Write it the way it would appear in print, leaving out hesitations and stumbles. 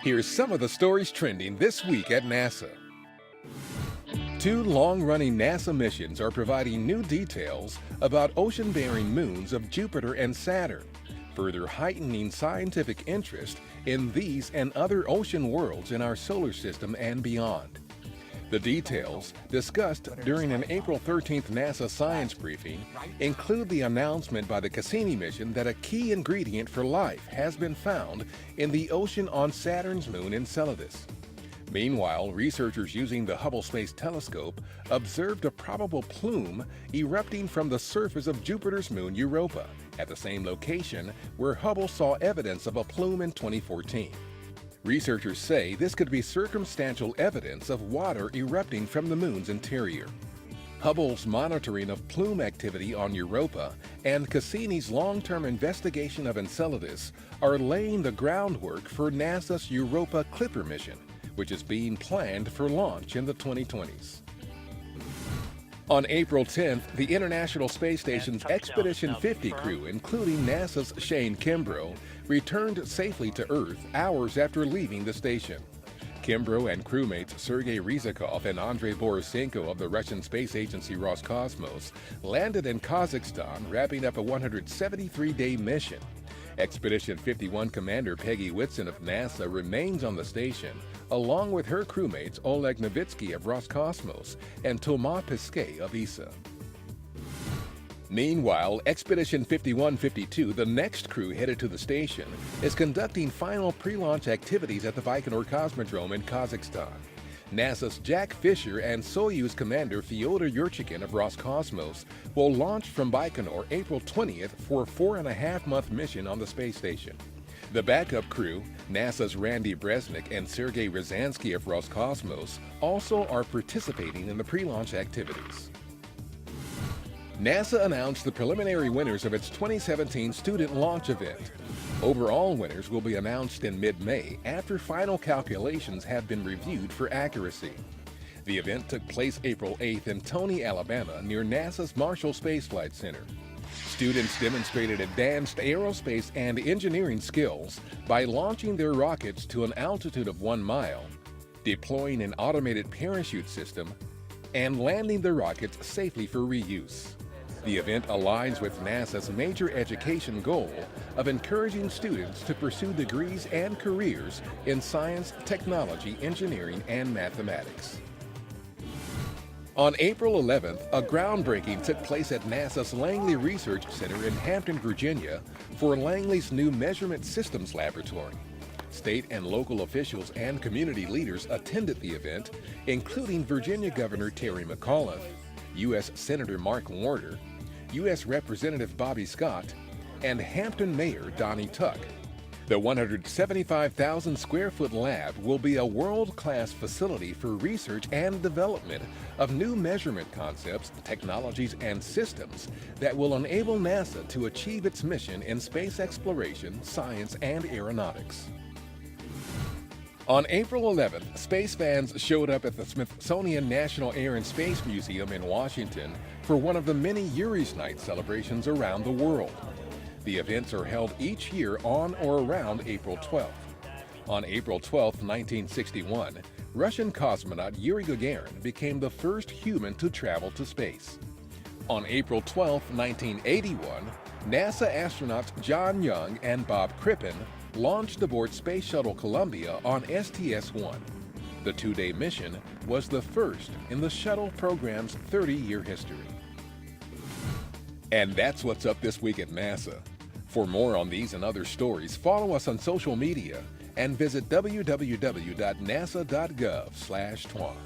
Here's some of the stories trending this week at NASA. Two long-running NASA missions are providing new details about ocean-bearing moons of Jupiter and Saturn, further heightening scientific interest in these and other ocean worlds in our solar system and beyond. The details, discussed during an April 13th NASA science briefing, include the announcement by the Cassini mission that a key ingredient for life has been found in the ocean on Saturn's moon Enceladus. Meanwhile, researchers using the Hubble Space Telescope observed a probable plume erupting from the surface of Jupiter's moon Europa, at the same location where Hubble saw evidence of a plume in 2014. Researchers say this could be circumstantial evidence of water erupting from the moon's interior. Hubble's monitoring of plume activity on Europa and Cassini's long-term investigation of Enceladus are laying the groundwork for NASA's Europa Clipper mission, which is being planned for launch in the 2020s. On April 10th, the International Space Station's Expedition 50 crew, including NASA's Shane Kimbrough, returned safely to Earth hours after leaving the station. Kimbrough and crewmates Sergei Ryzhikov and Andrei Borisenko of the Russian space agency Roscosmos landed in Kazakhstan, wrapping up a 173-day mission. Expedition 51 Commander Peggy Whitson of NASA remains on the station, along with her crewmates Oleg Novitsky of Roscosmos and Thomas Pesquet of ESA. Meanwhile, Expedition 51-52, the next crew headed to the station, is conducting final pre-launch activities at the Baikonur Cosmodrome in Kazakhstan. NASA's Jack Fisher and Soyuz Commander Fyodor Yurchikhin of Roscosmos will launch from Baikonur April 20th for a 4.5-month mission on the space station. The backup crew, NASA's Randy Bresnik and Sergei Ryazanskiy of Roscosmos, also are participating in the pre-launch activities. NASA announced the preliminary winners of its 2017 student launch event. Overall winners will be announced in mid-May after final calculations have been reviewed for accuracy. The event took place April 8th in Toney, Alabama, near NASA's Marshall Space Flight Center. Students demonstrated advanced aerospace and engineering skills by launching their rockets to an altitude of 1 mile, deploying an automated parachute system, and landing the rockets safely for reuse. The event aligns with NASA's major education goal of encouraging students to pursue degrees and careers in science, technology, engineering, and mathematics. On April 11th, a groundbreaking took place at NASA's Langley Research Center in Hampton, Virginia, for Langley's new Measurement Systems Laboratory. State and local officials and community leaders attended the event, including Virginia Governor Terry McAuliffe, U.S. Senator Mark Warner, U.S. Representative Bobby Scott, and Hampton Mayor Donnie Tuck. The 175,000-square-foot lab will be a world-class facility for research and development of new measurement concepts, technologies, and systems that will enable NASA to achieve its mission in space exploration, science, and aeronautics. On April 11th, space fans showed up at the Smithsonian National Air and Space Museum in Washington for one of the many Yuri's Night celebrations around the world. The events are held each year on or around April 12th. On April 12, 1961, Russian cosmonaut Yuri Gagarin became the first human to travel to space. On April 12, 1981, NASA astronauts John Young and Bob Crippen launched aboard Space Shuttle Columbia on STS-1. The 2-day mission was the first in the shuttle program's 30-year history. And that's what's up this week at NASA. For more on these and other stories, follow us on social media and visit www.nasa.gov/twan.